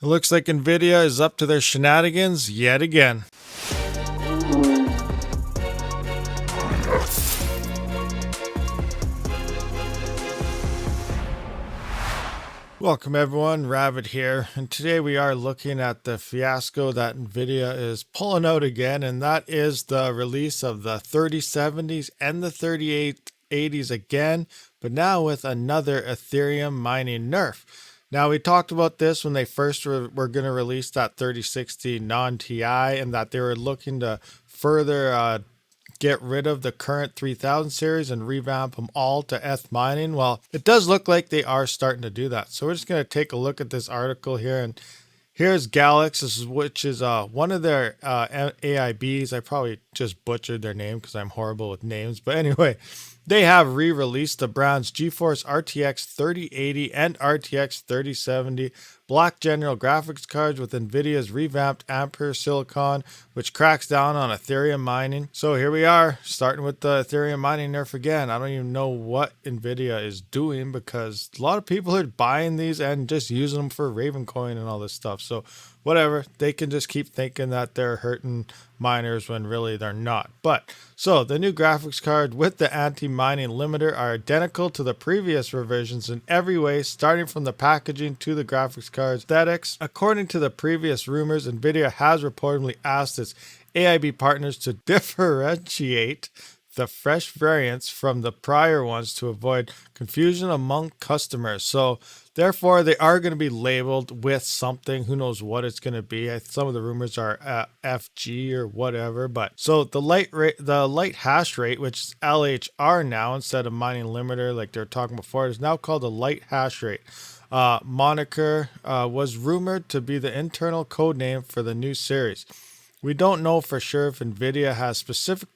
It looks like Nvidia is up to their shenanigans yet again. Welcome everyone, Rabid here, and today we are looking at the fiasco that Nvidia is pulling out again, and that is the release of the 3070s and the 3080s again, but now with another Ethereum mining nerf. Now, we talked about this when they first were going to release that 3060 non-TI, and that they were looking to further get rid of the current 3000 series and revamp them all to ETH mining. Well, it does look like they are starting to do that. So we're just going to take a look at this article here, and here's Galax, which is one of their AIBs. I probably just butchered their name because I'm horrible with names. But anyway, they have re-released the brand's GeForce RTX 3080 and RTX 3070 Black General graphics cards with Nvidia's revamped Ampere silicon, which cracks down on Ethereum mining. So here we are, starting with the Ethereum mining nerf again. I don't even know what Nvidia is doing, because a lot of people are buying these and just using them for ravencoin and all this stuff. So whatever, they can just keep thinking that they're hurting miners when really they're not. But so the new graphics card with the anti-mining limiter are identical to the previous revisions in every way, starting from the packaging to the graphics card aesthetics. According to the previous rumors, Nvidia has reportedly asked its AIB partners to differentiate the fresh variants from the prior ones to avoid confusion among customers. So therefore, they are going to be labeled with something. Who knows what it's going to be? Some of the rumors are FG or whatever. But so the light hash rate, which is LHR now instead of mining limiter like they were talking before, is now called the light hash rate. Moniker was rumored to be the internal code name for the new series. We don't know for sure if Nvidia has specific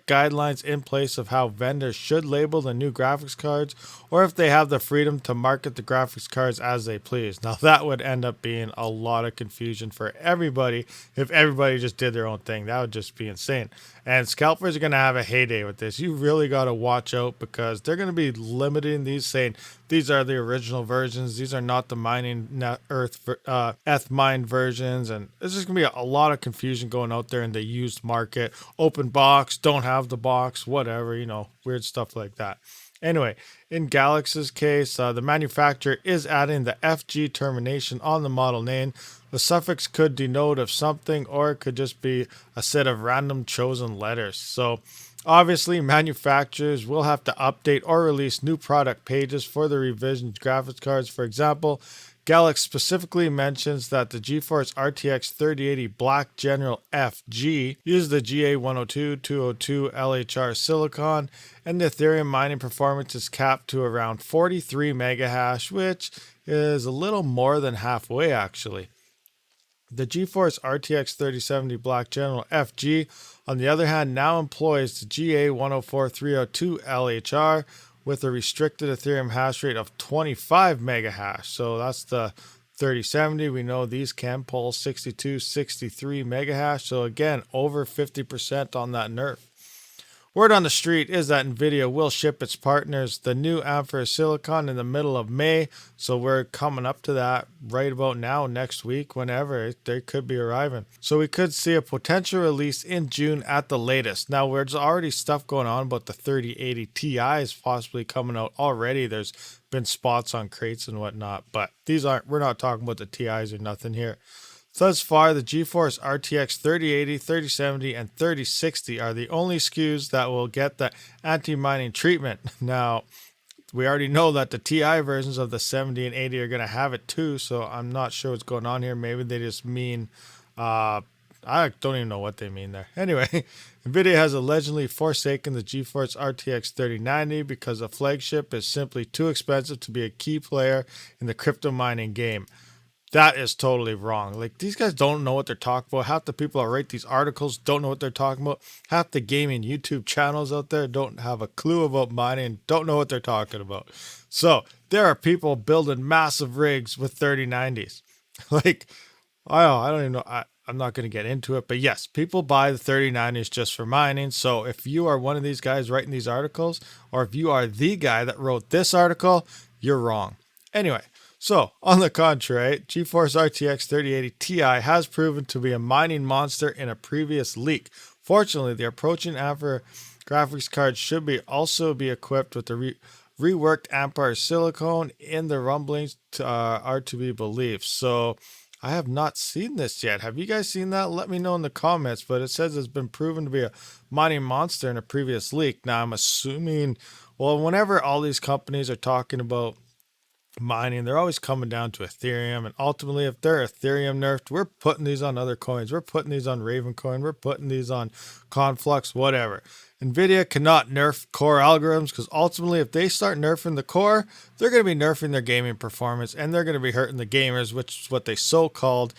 guidelines in place of how vendors should label the new graphics cards, or if they have the freedom to market the graphics cards as they please. Now, that would end up being a lot of confusion for everybody if everybody just did their own thing. That would just be insane. And scalpers are going to have a heyday with this. You really got to watch out, because they're going to be limiting these, saying these are the original versions. These are not the mining ETH mine versions. And there's just going to be a lot of confusion going out there in the used market. Open box, don't have the box, whatever, weird stuff like that. Anyway, in Galax's case, the manufacturer is adding the FG termination on the model name. The suffix could denote of something, or it could just be a set of random chosen letters. So obviously, manufacturers will have to update or release new product pages for the revisioned graphics cards. For example, Galax specifically mentions that the GeForce RTX 3080 Black General FG uses the GA102.202 LHR silicon, and the Ethereum mining performance is capped to around 43 megahash, which is a little more than halfway actually. The GeForce RTX 3070 Black General FG, on the other hand, now employs the GA104.302 LHR, with a restricted Ethereum hash rate of 25 megahash. So that's the 3070. We know these can pull 62, 63 megahash. So again, over 50% on that nerf. Word on the street is that Nvidia will ship its partners the new Ampere silicon in the middle of May. So we're coming up to that right about now, next week, whenever they could be arriving. So we could see a potential release in June at the latest. Now, there's already stuff going on about the 3080 Ti's possibly coming out already. There's been spots on crates and whatnot, but we're not talking about the Ti's or nothing here. Thus far, the GeForce RTX 3080, 3070, and 3060 are the only SKUs that will get the anti-mining treatment. Now, we already know that the TI versions of the 70 and 80 are going to have it too, so I'm not sure what's going on here. Maybe they just mean, I don't even know what they mean there. Anyway, Nvidia has allegedly forsaken the GeForce RTX 3090 because the flagship is simply too expensive to be a key player in the crypto mining game. That is totally wrong. Like, these guys don't know what they're talking about. Half the people that write these articles don't know what they're talking about. Half the gaming YouTube channels out there don't have a clue about mining, don't know what they're talking about. So there are people building massive rigs with 3090s. Like, I don't even know. I'm not going to get into it, but yes, people buy the 3090s just for mining. So if you are one of these guys writing these articles, or if you are the guy that wrote this article, you're wrong. Anyway, So, on the contrary, GeForce RTX 3080 Ti has proven to be a mining monster in a previous leak. Fortunately, the approaching Ampere graphics card should also be equipped with the reworked Ampere silicone in the rumblings are to be believed. So, I have not seen this yet. Have you guys seen that? Let me know in the comments. But it says it's been proven to be a mining monster in a previous leak. Now, I'm assuming, well, whenever all these companies are talking about mining, they're always coming down to Ethereum, and ultimately if they're Ethereum nerfed, we're putting these on other coins, we're putting these on ravencoin, we're putting these on Conflux, whatever. Nvidia cannot nerf core algorithms, because ultimately if they start nerfing the core, they're going to be nerfing their gaming performance, and they're going to be hurting the gamers, which is what they so-called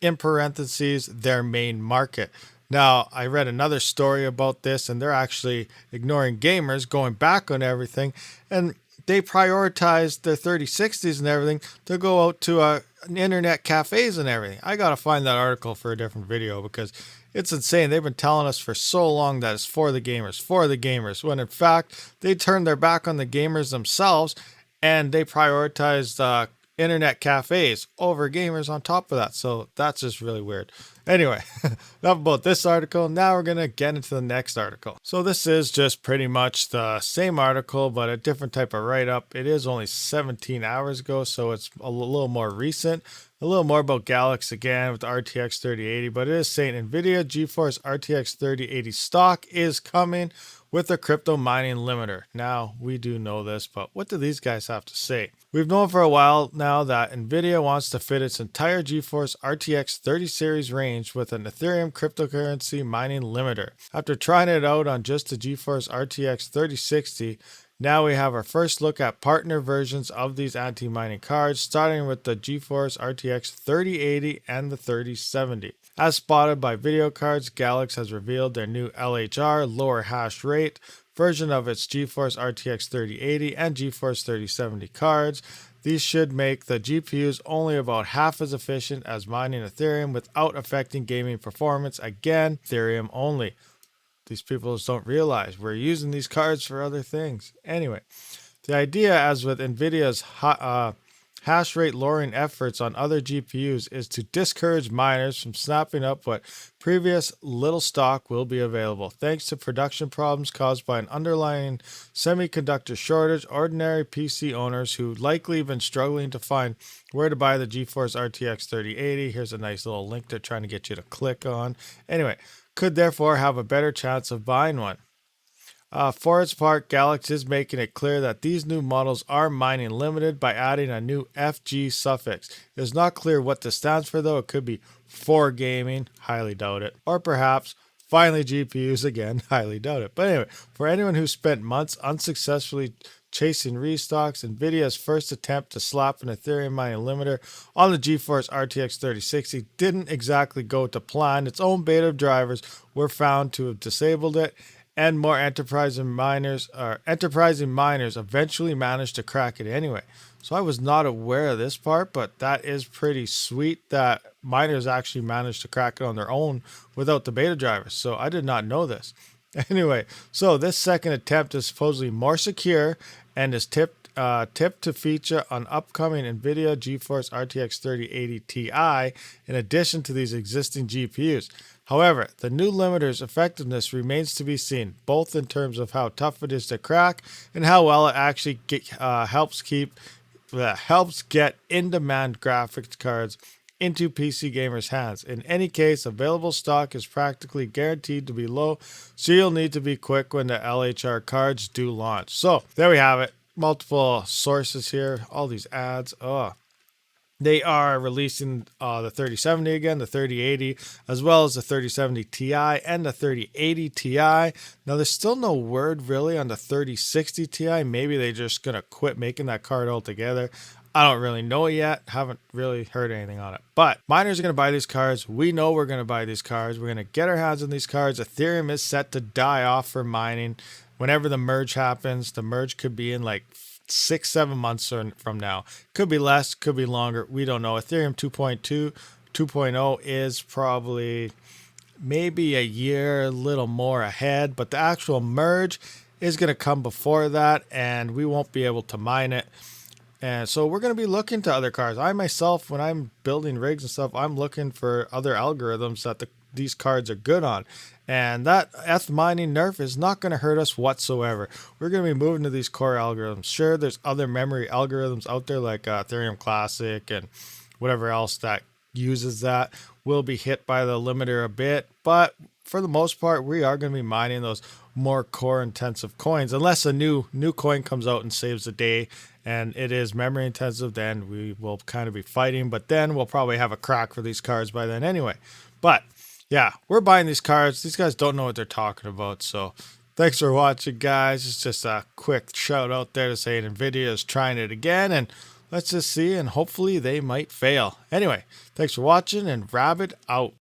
in parentheses their main market. Now, I read another story about this, and they're actually ignoring gamers, going back on everything, and they prioritized their 3060s and everything to go out to internet cafes and everything. I got to find that article for a different video, because it's insane. They've been telling us for so long that it's for the gamers, when in fact they turned their back on the gamers themselves, and they prioritized internet cafes over gamers on top of that. So that's just really weird. Anyway, enough about this article. Now we're going to get into the next article. So this is just pretty much the same article, but a different type of write-up. It is only 17 hours ago, so it's a little more recent. A little more about Galaxy again with the RTX 3080, but it is saying NVIDIA GeForce RTX 3080 stock is coming with a crypto mining limiter. Now, we do know this, but what do these guys have to say? We've known for a while now that NVIDIA wants to fit its entire GeForce RTX 30 series range with an Ethereum cryptocurrency mining limiter. After trying it out on just the GeForce RTX 3060, now we have our first look at partner versions of these anti-mining cards, starting with the GeForce RTX 3080 and the 3070. As spotted by Video Cards, Galaxy has revealed their new LHR, lower hash rate, version of its GeForce RTX 3080 and GeForce 3070 cards. These should make the GPUs only about half as efficient as mining Ethereum without affecting gaming performance. Again, Ethereum only. These people just don't realize we're using these cards for other things. Anyway, the idea, as with NVIDIA's hash rate lowering efforts on other GPUs, is to discourage miners from snapping up what previous little stock will be available. Thanks to production problems caused by an underlying semiconductor shortage, ordinary PC owners who likely been struggling to find where to buy the GeForce RTX 3080, here's a nice little link they're trying to get you to click on. Anyway, could therefore have a better chance of buying one. For its part, Galaxy is making it clear that these new models are mining limited by adding a new FG suffix. It is not clear what this stands for, though. It could be for gaming, highly doubt it, or perhaps finally GPUs again, highly doubt it. But anyway, for anyone who spent months unsuccessfully chasing restocks, NVIDIA's first attempt to slap an Ethereum mining limiter on the GeForce RTX 3060 didn't exactly go to plan. Its own beta drivers were found to have disabled it, and more enterprising miners eventually managed to crack it anyway. So I was not aware of this part, but that is pretty sweet that miners actually managed to crack it on their own without the beta drivers. So I did not know this. Anyway, so this second attempt is supposedly more secure and is tipped to feature on upcoming NVIDIA GeForce RTX 3080 Ti in addition to these existing GPUs. However, the new limiter's effectiveness remains to be seen, both in terms of how tough it is to crack and how well it actually helps get in-demand graphics cards into PC gamers' hands. In any case, available stock is practically guaranteed to be low, so you'll need to be quick when the LHR cards do launch. So there we have it. Multiple sources here, all these ads. They are releasing the 3070 again, the 3080, as well as the 3070 Ti and the 3080 Ti. Now, there's still no word really on the 3060 Ti. Maybe they're just going to quit making that card altogether. I don't really know yet. Haven't really heard anything on it. But miners are going to buy these cards. We know we're going to buy these cards. We're going to get our hands on these cards. Ethereum is set to die off for mining. Whenever the merge happens, the merge could be in like 6-7 months from now. Could be less, could be longer. We don't know. Ethereum 2.0 is probably maybe a year, a little more ahead, but the actual merge is going to come before that, and we won't be able to mine it And so we're going to be looking to other cards. I myself, when I'm building rigs and stuff, I'm looking for other algorithms that these cards are good on. And that ETH mining nerf is not going to hurt us whatsoever. We're going to be moving to these core algorithms. Sure, there's other memory algorithms out there like Ethereum Classic and whatever else that uses that will be hit by the limiter a bit. But for the most part, we are going to be mining those more core intensive coins, unless a new coin comes out and saves the day and it is memory intensive. Then we will kind of be fighting, but then we'll probably have a crack for these cards by then anyway. But yeah, we're buying these cards. These guys don't know what they're talking about. So thanks for watching, guys. It's just a quick shout out there to say Nvidia is trying it again, and let's just see, and hopefully they might fail. Anyway, thanks for watching, and Rabid out.